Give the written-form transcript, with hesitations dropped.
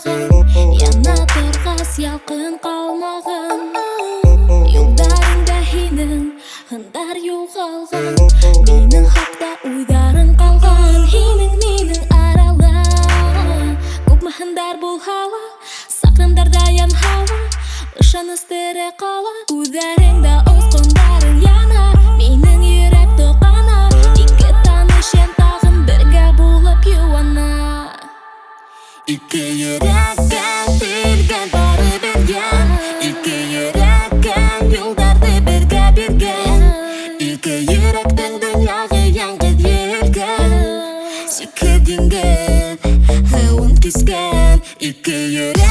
барган, яна торгас ялкын калмаган. Юлдарыңда һинең хындар югалган, минең хакта уйдарың калган. Һинең минең арала күпме хындар булһала, сакрымдарда янһала, ышаныс тере кала. Күзләреңдә оскондарың яна, минең йөрәк токана. Ике таныш ян тагын бергә булып юана. Ике йөрәккә биргән бары бергән, ике йөрәккә юлдарды бергә биргән. Ике йөрәктән дөньяга яңгыр йөргән, сикер диңгез һавын кискән. Ике йөрәк